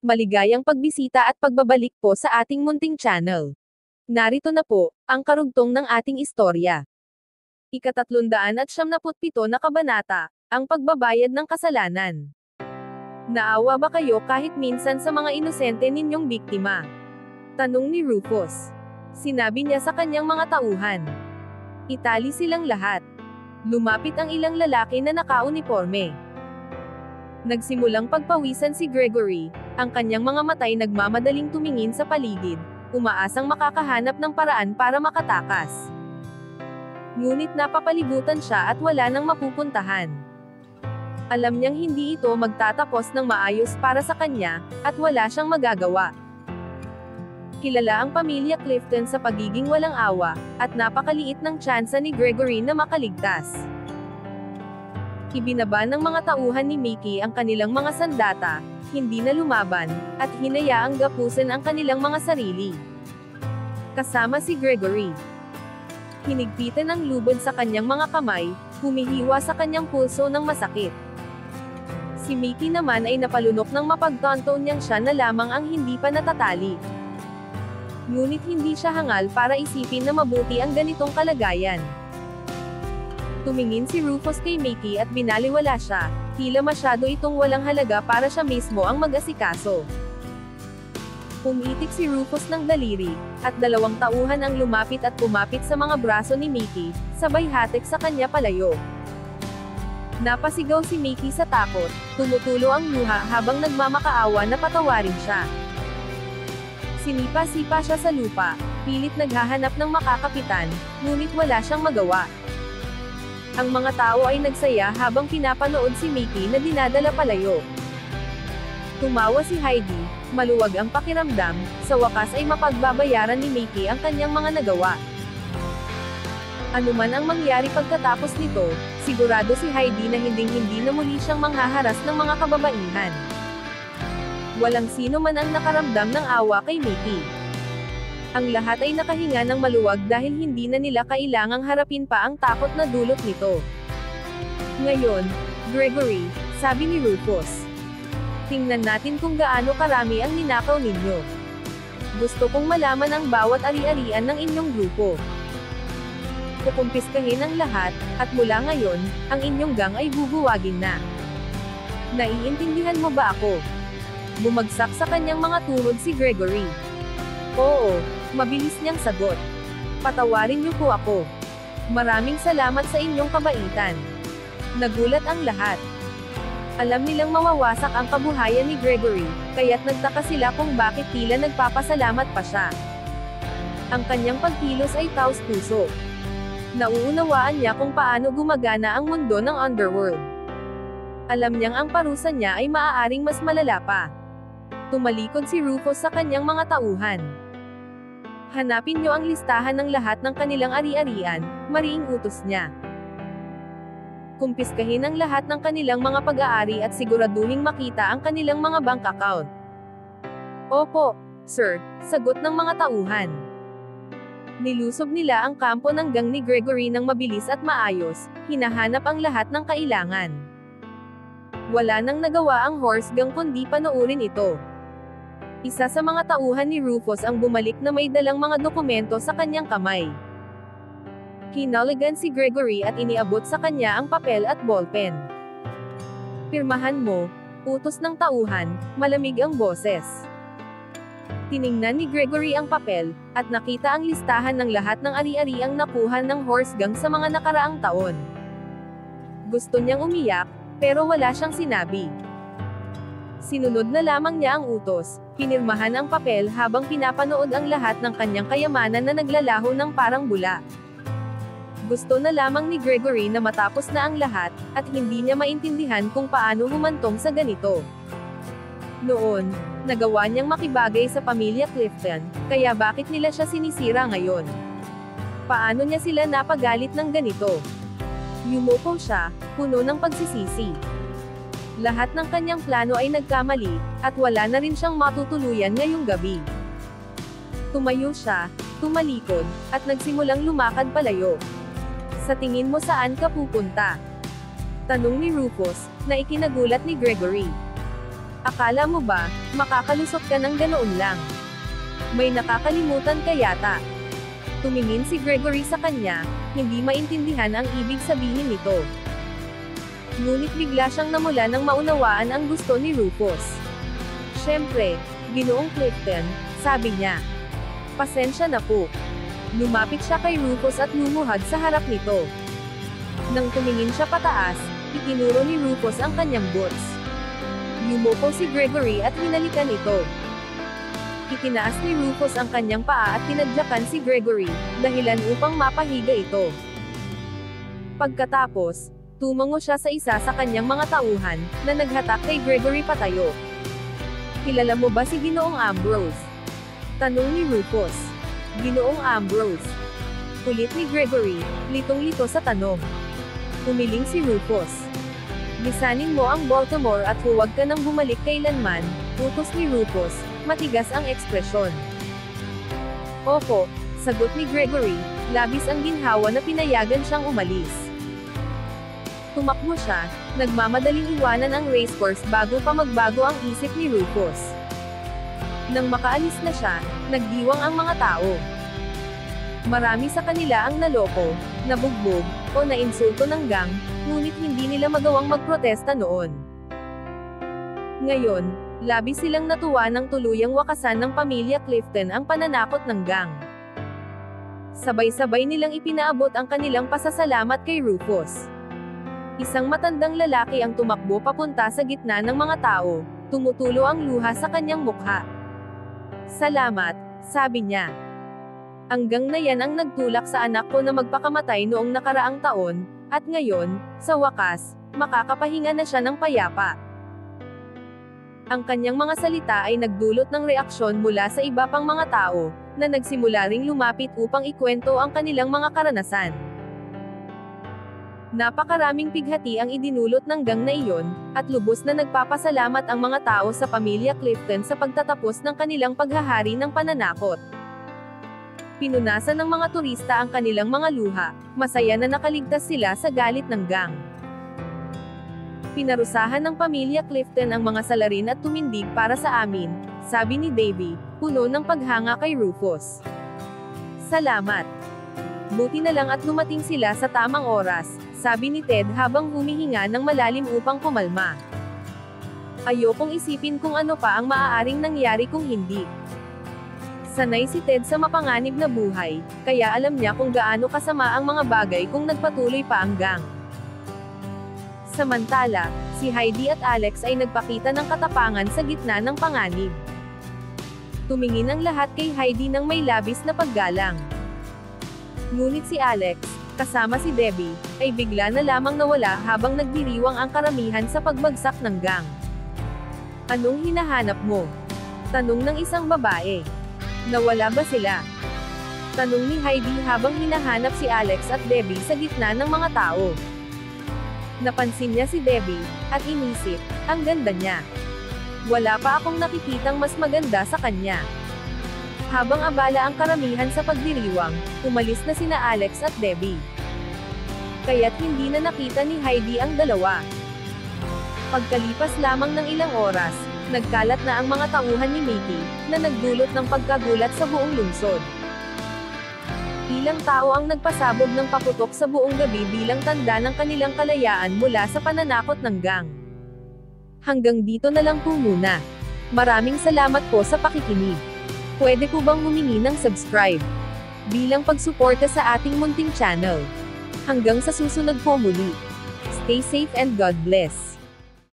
Maligayang pagbisita at pagbabalik po sa ating munting channel. Narito na po, ang karugtong ng ating istorya. Ika-377 na kabanata, ang pagbabayad ng kasalanan. Naawa ba kayo kahit minsan sa mga inosente ninyong biktima? Tanong ni Rufus. Sinabi niya sa kanyang mga tauhan. Itali silang lahat. Lumapit ang ilang lalaki na nakauniporme. Nagsimulang pagpawisan si Gregory, ang kanyang mga matay nagmamadaling tumingin sa paligid, umaasang makakahanap ng paraan para makatakas. Ngunit napapalibutan siya at wala nang mapupuntahan. Alam niyang hindi ito magtatapos ng maayos para sa kanya, at wala siyang magagawa. Kilala ang pamilya Clifton sa pagiging walang awa, at napakaliit ng tsansa ni Gregory na makaligtas. Ibinaba ng mga tauhan ni Mickey ang kanilang mga sandata, hindi na lumaban, at hinayaang gapusin ang kanilang mga sarili. Kasama si Gregory. Hinigpitan ang lubod sa kanyang mga kamay, humihiwa sa kanyang pulso ng masakit. Si Mickey naman ay napalunok ng mapagtanto niyang siya na lamang ang hindi pa natatali. Ngunit hindi siya hangal para isipin na mabuti ang ganitong kalagayan. Tumingin si Rufus kay Mickey at binaliwala siya, tila masyado itong walang halaga para siya mismo ang mag-asikaso. Pumitik si Rufus ng daliri, at dalawang tauhan ang lumapit at pumapit sa mga braso ni Mickey, sabay hatik sa kanya palayo. Napasigaw si Mickey sa takot, tumutulo ang luha habang nagmamakaawa na patawarin siya. Sinipa-sipa siya sa lupa, pilit naghahanap ng makakapitan, ngunit wala siyang magawa. Ang mga tao ay nagsaya habang pinapanood si Mickey na dinadala palayo. Tumawa si Heidi, maluwag ang pakiramdam, sa wakas ay mapagbabayaran ni Mickey ang kanyang mga nagawa. Anuman ang mangyari pagkatapos nito, sigurado si Heidi na hinding-hindi na muli siyang manghaharas ng mga kababaihan. Walang sino man ang nakaramdam ng awa kay Mickey. Ang lahat ay nakahinga ng maluwag dahil hindi na nila kailangang harapin pa ang takot na dulot nito. Ngayon, Gregory, sabi ni Rufus. Tingnan natin kung gaano karami ang ninakaw ninyo. Gusto kong malaman ang bawat ari-arian ng inyong grupo. Kukumpiskahin ang lahat, at mula ngayon, ang inyong gang ay bubuwagin na. Naiintindihan mo ba ako? Bumagsak sa kanyang mga tuhod si Gregory. Oo, mabilis niyang sagot. Patawarin niyo po ako. Maraming salamat sa inyong kabaitan. Nagulat ang lahat. Alam nilang mawawasak ang kabuhayan ni Gregory, kaya't nagtaka sila kung bakit tila nagpapasalamat pa siya. Ang kanyang pagkilos ay taos-puso. Nauunawaan niya kung paano gumagana ang mundo ng underworld. Alam niyang ang parusa niya ay maaaring mas malala pa. Tumalikod si Rufus sa kanyang mga tauhan. Hanapin niyo ang listahan ng lahat ng kanilang ari-arian, mariing utos niya. Kumpiskahin ang lahat ng kanilang mga pag-aari at siguraduhing makita ang kanilang mga bank account. Opo, sir, sagot ng mga tauhan. Nilusob nila ang kampo ng gang ni Gregory ng mabilis at maayos, hinahanap ang lahat ng kailangan. Wala nang nagawa ang horse gang kundi panoorin ito. Isa sa mga tauhan ni Rufus ang bumalik na may dalang mga dokumento sa kanyang kamay. Kinaligan si Gregory at iniabot sa kanya ang papel at ballpen. Pirmahan mo, utos ng tauhan, malamig ang boses. Tiningnan ni Gregory ang papel, at nakita ang listahan ng lahat ng ari-ariang nakuha ng horse gang sa mga nakaraang taon. Gusto niyang umiyak, pero wala siyang sinabi. Sinunod na lamang niya ang utos, pinirmahan ang papel habang pinapanood ang lahat ng kanyang kayamanan na naglalaho ng parang bula. Gusto na lamang ni Gregory na matapos na ang lahat, at hindi niya maintindihan kung paano humantong sa ganito. Noon, nagawa niyang makibagay sa pamilya Clifton, kaya bakit nila siya sinisira ngayon? Paano niya sila napagalit ng ganito? Yumuko siya, puno ng pagsisisi. Lahat ng kanyang plano ay nagkamali, at wala na rin siyang matutuluyan ngayong gabi. Tumayo siya, tumalikod, at nagsimulang lumakad palayo. Sa tingin mo saan ka pupunta? Tanong ni Rufus, na ikinagulat ni Gregory. Akala mo ba, makakalusot ka ng ganoon lang? May nakakalimutan ka yata. Tumingin si Gregory sa kanya, hindi maintindihan ang ibig sabihin nito. Ngunit bigla siyang namula nang maunawaan ang gusto ni Rufus. Siyempre, Ginoong Clifton, sabi niya. Pasensya na po. Lumapit siya kay Rufus at lumuhad sa harap nito. Nang tumingin siya pataas, itinuro ni Rufus ang kanyang boots. Yumuko si Gregory at hinalikan ito. Itinaas ni Rufus ang kanyang paa at tinadyakan si Gregory, dahilan upang mapahiga ito. Pagkatapos, tumango siya sa isa sa kanyang mga tauhan, na naghatak kay Gregory patayo. Kilala mo ba si Ginoong Ambrose? Tanong ni Rufus. Ginoong Ambrose. Kulit ni Gregory, litong-lito sa tanong. Umiling si Rufus. Lisanin mo ang Baltimore at huwag ka nang bumalik kailanman, utos ni Rufus, matigas ang ekspresyon. Opo, sagot ni Gregory, labis ang ginhawa na pinayagan siyang umalis. Tumakbo siya, nagmamadaling iwanan ang racecourse bago pa magbago ang isip ni Rufus. Nang makaalis na siya, nagdiwang ang mga tao. Marami sa kanila ang naloko, nabugbog, o nainsulto ng gang, ngunit hindi nila magawang magprotesta noon. Ngayon, labis silang natuwa nang tuluyang wakasan ng pamilya Clifton ang pananakot ng gang. Sabay-sabay nilang ipinaabot ang kanilang pasasalamat kay Rufus. Isang matandang lalaki ang tumakbo papunta sa gitna ng mga tao, tumutulo ang luha sa kanyang mukha. Salamat, sabi niya. Ang gang na yan ang nagtulak sa anak ko na magpakamatay noong nakaraang taon, at ngayon, sa wakas, makakapahinga na siya ng payapa. Ang kanyang mga salita ay nagdulot ng reaksyon mula sa iba pang mga tao, na nagsimula ring lumapit upang ikwento ang kanilang mga karanasan. Napakaraming pighati ang idinulot ng gang na iyon, at lubos na nagpapasalamat ang mga tao sa pamilya Clifton sa pagtatapos ng kanilang paghahari ng pananakot. Pinunasan ng mga turista ang kanilang mga luha, masaya na nakaligtas sila sa galit ng gang. Pinarusahan ng pamilya Clifton ang mga salarin at tumindig para sa amin, sabi ni Davy, puno ng paghanga kay Rufus. Salamat. Buti na lang at lumating sila sa tamang oras, sabi ni Ted habang humihinga ng malalim upang kumalma. Ayokong isipin kung ano pa ang maaaring nangyari kung hindi. Sanay si Ted sa mapanganib na buhay, kaya alam niya kung gaano kasama ang mga bagay kung nagpatuloy pa ang gang. Samantala, si Heidi at Alex ay nagpakita ng katapangan sa gitna ng panganib. Tumingin ang lahat kay Heidi ng may labis na paggalang. Ngunit si Alex, kasama si Debbie, ay bigla na lamang nawala habang nagdiriwang ang karamihan sa pagbagsak ng gang. Anong hinahanap mo? Tanong ng isang babae. Nawala ba sila? Tanong ni Heidi habang hinahanap si Alex at Debbie sa gitna ng mga tao. Napansin niya si Debbie, at inisip, ang ganda niya. Wala pa akong nakikitang mas maganda sa kanya. Habang abala ang karamihan sa pagdiriwang, umalis na sina Alex at Debbie. Kaya't hindi na nakita ni Heidi ang dalawa. Pagkalipas lamang ng ilang oras, nagkalat na ang mga tauhan ni Mickey, na nagdulot ng pagkagulat sa buong lungsod. Ilang tao ang nagpasabog ng paputok sa buong gabi bilang tanda ng kanilang kalayaan mula sa pananakot ng gang. Hanggang dito na lang po muna. Maraming salamat po sa pakikinig. Pwede po bang humingi ng subscribe bilang pagsuporta sa ating munting channel. Hanggang sa susunod po muli. Stay safe and God bless.